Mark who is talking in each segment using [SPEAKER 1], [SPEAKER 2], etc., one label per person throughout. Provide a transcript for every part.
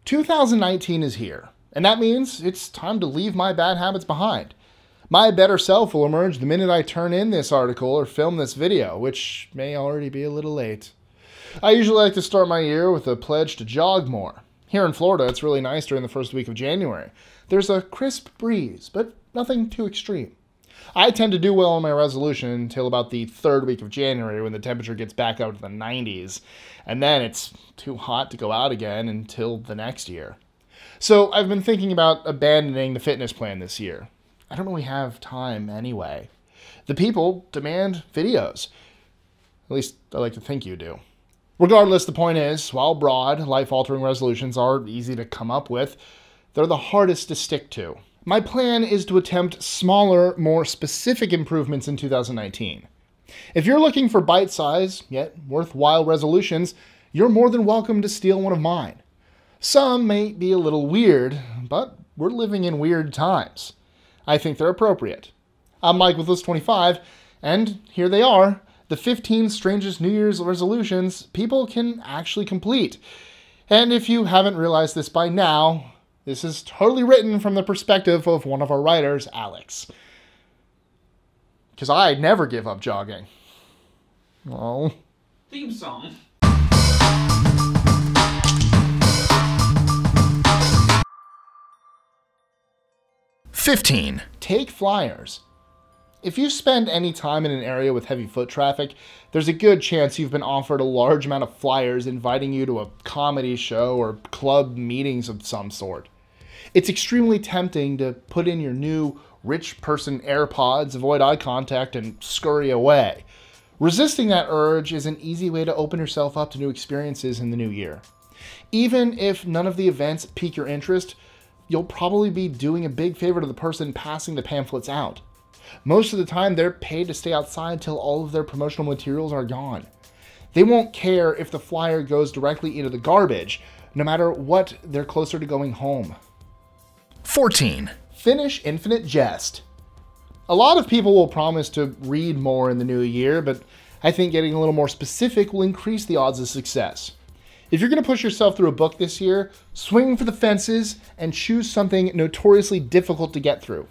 [SPEAKER 1] 2019 is here, and that means it's time to leave my bad habits behind. My better self will emerge the minute I turn in this article or film this video, which may already be a little late. I usually like to start my year with a pledge to jog more. Here in Florida, it's really nice during the first week of January. There's a crisp breeze, but nothing too extreme. I tend to do well on my resolution until about the third week of January when the temperature gets back up to the 90s, and then it's too hot to go out again until the next year. So I've been thinking about abandoning the fitness plan this year. I don't really have time anyway. The people demand videos. At least I like to think you do. Regardless, the point is, while broad, life-altering resolutions are easy to come up with, they're the hardest to stick to. My plan is to attempt smaller, more specific improvements in 2019. If you're looking for bite-sized, yet worthwhile resolutions, you're more than welcome to steal one of mine. Some may be a little weird, but we're living in weird times. I think they're appropriate. I'm Mike with List 25, and here they are, the 15 strangest New Year's resolutions people can actually complete. And if you haven't realized this by now, this is totally written from the perspective of one of our writers, Alex. Because I never give up jogging. Oh.
[SPEAKER 2] Theme song.
[SPEAKER 1] "15. Take flyers. If you spend any time in an area with heavy foot traffic, there's a good chance you've been offered a large amount of flyers inviting you to a comedy show or club meetings of some sort. It's extremely tempting to put in your new rich person AirPods, avoid eye contact, and scurry away. Resisting that urge is an easy way to open yourself up to new experiences in the new year. Even if none of the events pique your interest, you'll probably be doing a big favor to the person passing the pamphlets out. Most of the time, they're paid to stay outside till all of their promotional materials are gone. They won't care if the flyer goes directly into the garbage, no matter what, they're closer to going home. 14. Finish Infinite Jest. A lot of people will promise to read more in the new year, but I think getting a little more specific will increase the odds of success. If you're going to push yourself through a book this year, swing for the fences and choose something notoriously difficult to get through.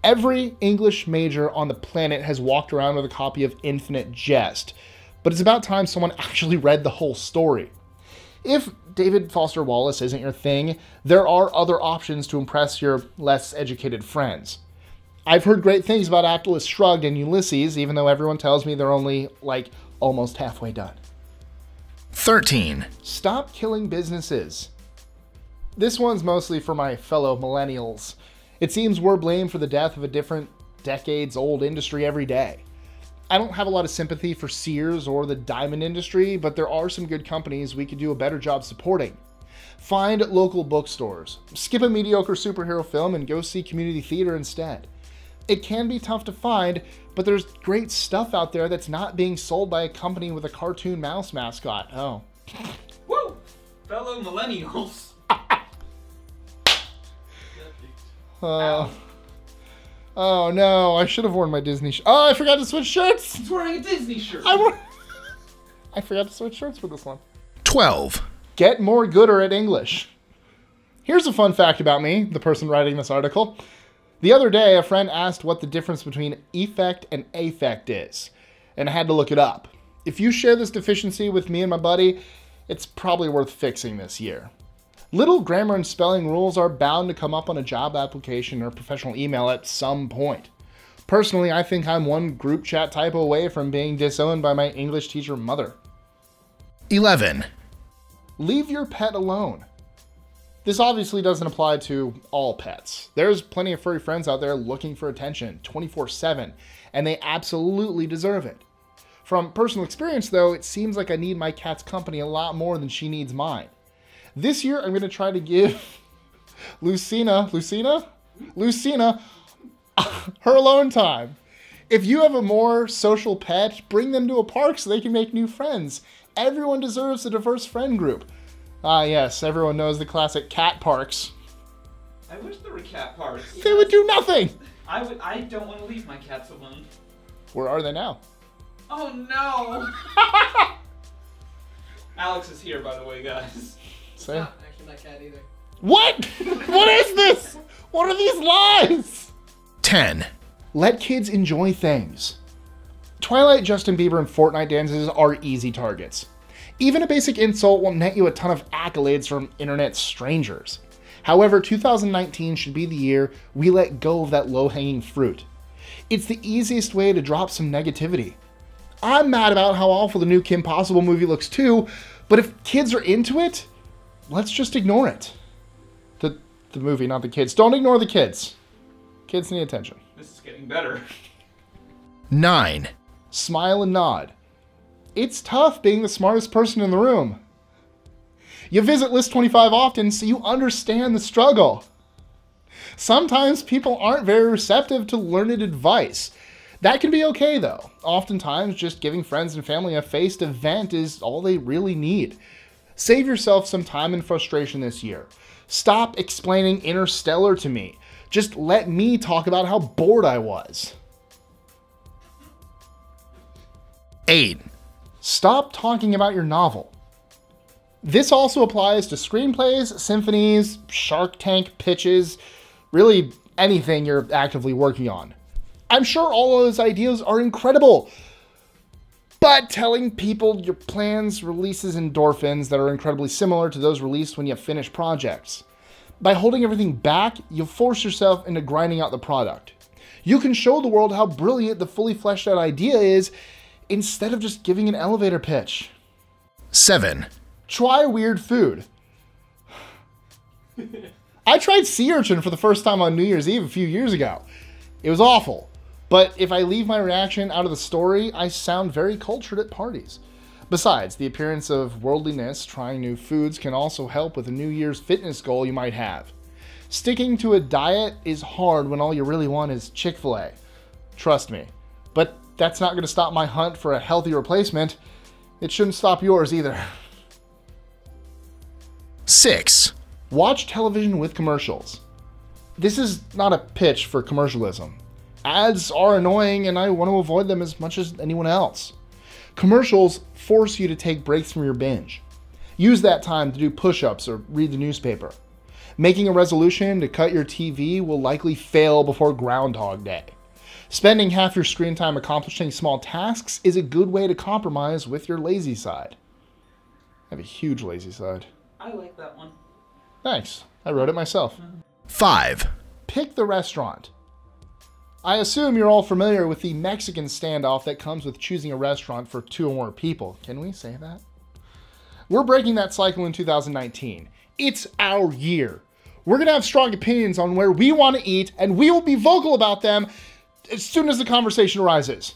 [SPEAKER 1] Every English major on the planet has walked around with a copy of Infinite Jest, but it's about time someone actually read the whole story. If David Foster Wallace isn't your thing, there are other options to impress your less educated friends. I've heard great things about Atlas Shrugged and Ulysses, even though everyone tells me they're only, almost halfway done. 13. Stop killing businesses. This one's mostly for my fellow millennials. It seems we're blamed for the death of a different decades-old industry every day. I don't have a lot of sympathy for Sears or the diamond industry, but there are some good companies we could do a better job supporting. Find local bookstores, skip a mediocre superhero film, and go see community theater instead. It can be tough to find, but there's great stuff out there that's not being sold by a company with a cartoon mouse mascot. Oh.
[SPEAKER 2] Woo! Fellow millennials.
[SPEAKER 1] Oh no, I should have worn my Disney Oh, I forgot to switch shirts!
[SPEAKER 2] He's wearing a Disney shirt.
[SPEAKER 1] I forgot to switch shirts for this one. 12. Get more gooder at English. Here's a fun fact about me, the person writing this article. The other day, a friend asked what the difference between effect and affect is, and I had to look it up. If you share this deficiency with me and my buddy, it's probably worth fixing this year. Little grammar and spelling rules are bound to come up on a job application or professional email at some point. Personally, I think I'm one group chat typo away from being disowned by my English teacher mother. 11. Leave your pet alone. This obviously doesn't apply to all pets. There's plenty of furry friends out there looking for attention 24/7, and they absolutely deserve it. From personal experience though, it seems like I need my cat's company a lot more than she needs mine. This year, I'm going to try to give Lucina her alone time. If you have a more social pet, bring them to a park so they can make new friends. Everyone deserves a diverse friend group. Ah yes, everyone knows the classic cat parks.
[SPEAKER 2] I wish there were cat parks.
[SPEAKER 1] They would do nothing.
[SPEAKER 2] I don't want to leave my cats alone.
[SPEAKER 1] Where are they now?
[SPEAKER 2] Oh no! Alex is here, by the way, guys.
[SPEAKER 1] Say.
[SPEAKER 3] Not actually my cat either.
[SPEAKER 1] What? What is this? What are these lies? 10. Let kids enjoy things. Twilight, Justin Bieber, and Fortnite dances are easy targets. Even a basic insult will net you a ton of accolades from internet strangers. However, 2019 should be the year we let go of that low-hanging fruit. It's the easiest way to drop some negativity. I'm mad about how awful the new Kim Possible movie looks too, but if kids are into it, let's just ignore it. The movie, not the kids. Don't ignore the kids. Kids need attention.
[SPEAKER 2] This is getting better.
[SPEAKER 1] 9. Smile and nod. It's tough being the smartest person in the room. You visit List 25 often, so you understand the struggle. Sometimes people aren't very receptive to learned advice. That can be okay though. Oftentimes, just giving friends and family a face to vent is all they really need. Save yourself some time and frustration this year. Stop explaining Interstellar to me. Just let me talk about how bored I was. 8. Stop talking about your novel. This also applies to screenplays, symphonies, Shark Tank pitches, really anything you're actively working on. I'm sure all those ideas are incredible, but telling people your plans releases endorphins that are incredibly similar to those released when you finish projects. By holding everything back, you'll force yourself into grinding out the product. You can show the world how brilliant the fully fleshed out idea is instead of just giving an elevator pitch. 7. Try weird food. I tried sea urchin for the first time on New Year's Eve a few years ago. It was awful, but if I leave my reaction out of the story, I sound very cultured at parties. Besides, the appearance of worldliness, trying new foods can also help with a New Year's fitness goal you might have. Sticking to a diet is hard when all you really want is Chick-fil-A. Trust me. But that's not going to stop my hunt for a healthy replacement. It shouldn't stop yours either. 6. Watch television with commercials. This is not a pitch for commercialism. Ads are annoying and I want to avoid them as much as anyone else. Commercials force you to take breaks from your binge. Use that time to do push-ups or read the newspaper. Making a resolution to cut your TV will likely fail before Groundhog Day. Spending half your screen time accomplishing small tasks is a good way to compromise with your lazy side. I have a huge lazy side.
[SPEAKER 2] I like that one.
[SPEAKER 1] Thanks. I wrote it myself. 5. Pick the restaurant. I assume you're all familiar with the Mexican standoff that comes with choosing a restaurant for 2 or more people. Can we say that? We're breaking that cycle in 2019. It's our year. We're going to have strong opinions on where we want to eat, and we will be vocal about them as soon as the conversation arises.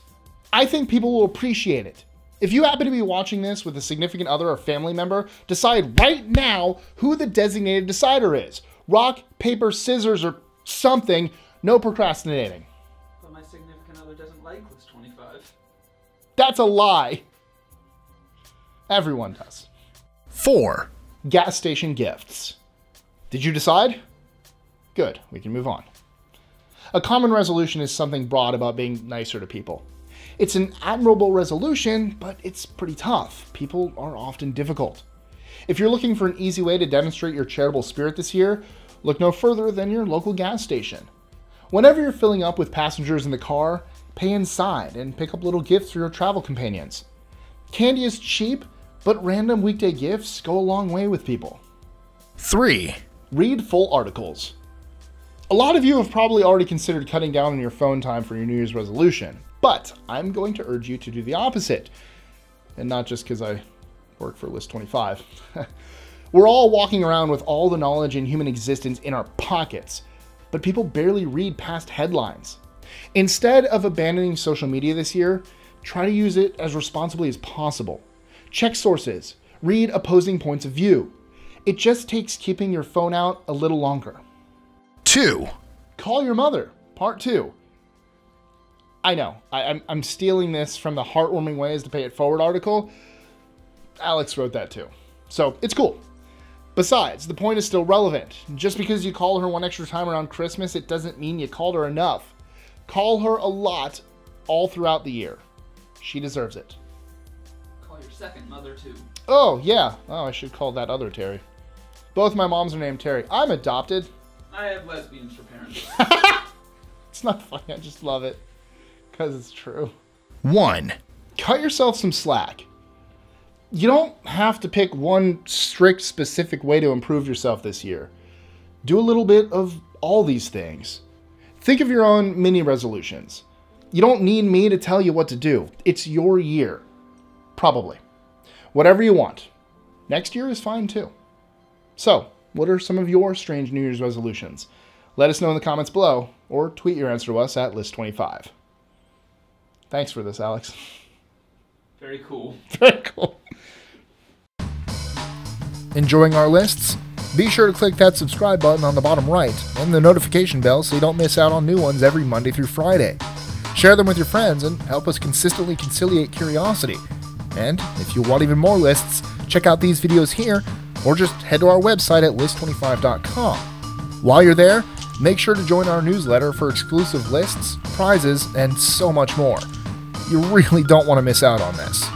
[SPEAKER 1] I think people will appreciate it. If you happen to be watching this with a significant other or family member, decide right now who the designated decider is. Rock, paper, scissors, or something. No procrastinating.
[SPEAKER 2] But my significant other doesn't like List 25.
[SPEAKER 1] That's a lie. Everyone does. 4. Gas station gifts. Did you decide? Good, we can move on. A common resolution is something broad about being nicer to people. It's an admirable resolution, but it's pretty tough. People are often difficult. If you're looking for an easy way to demonstrate your charitable spirit this year, look no further than your local gas station. Whenever you're filling up with passengers in the car, pay inside and pick up little gifts for your travel companions. Candy is cheap, but random weekday gifts go a long way with people. 3. Read full articles. A lot of you have probably already considered cutting down on your phone time for your New Year's resolution, but I'm going to urge you to do the opposite. And not just because I work for List 25. We're all walking around with all the knowledge in human existence in our pockets, but people barely read past headlines. Instead of abandoning social media this year, try to use it as responsibly as possible. Check sources, read opposing points of view. It just takes keeping your phone out a little longer. 2. Call your mother, part 2. I know, I'm stealing this from the Heartwarming Ways to Pay It Forward article. Alex wrote that too. So, it's cool. Besides, the point is still relevant. Just because you call her one extra time around Christmas, it doesn't mean you called her enough. Call her a lot all throughout the year. She deserves it.
[SPEAKER 2] Call your second mother too.
[SPEAKER 1] Oh, yeah. Oh, I should call that other Terry. Both my moms are named Terry. I'm adopted.
[SPEAKER 2] I have lesbians for parents.
[SPEAKER 1] It's not funny, I just love it. Because it's true. 1. Cut yourself some slack. You don't have to pick one strict, specific way to improve yourself this year. Do a little bit of all these things. Think of your own mini resolutions. You don't need me to tell you what to do. It's your year. Probably. Whatever you want. Next year is fine too. So, what are some of your strange New Year's resolutions? Let us know in the comments below, or tweet your answer to us at list25. Thanks for this, Alex.
[SPEAKER 2] Very cool.
[SPEAKER 1] Very cool. Enjoying our lists? Be sure to click that subscribe button on the bottom right and the notification bell so you don't miss out on new ones every Monday through Friday. Share them with your friends and help us consistently conciliate curiosity. And if you want even more lists, check out these videos here or just head to our website at list25.com. While you're there, make sure to join our newsletter for exclusive lists, prizes, and so much more. You really don't want to miss out on this.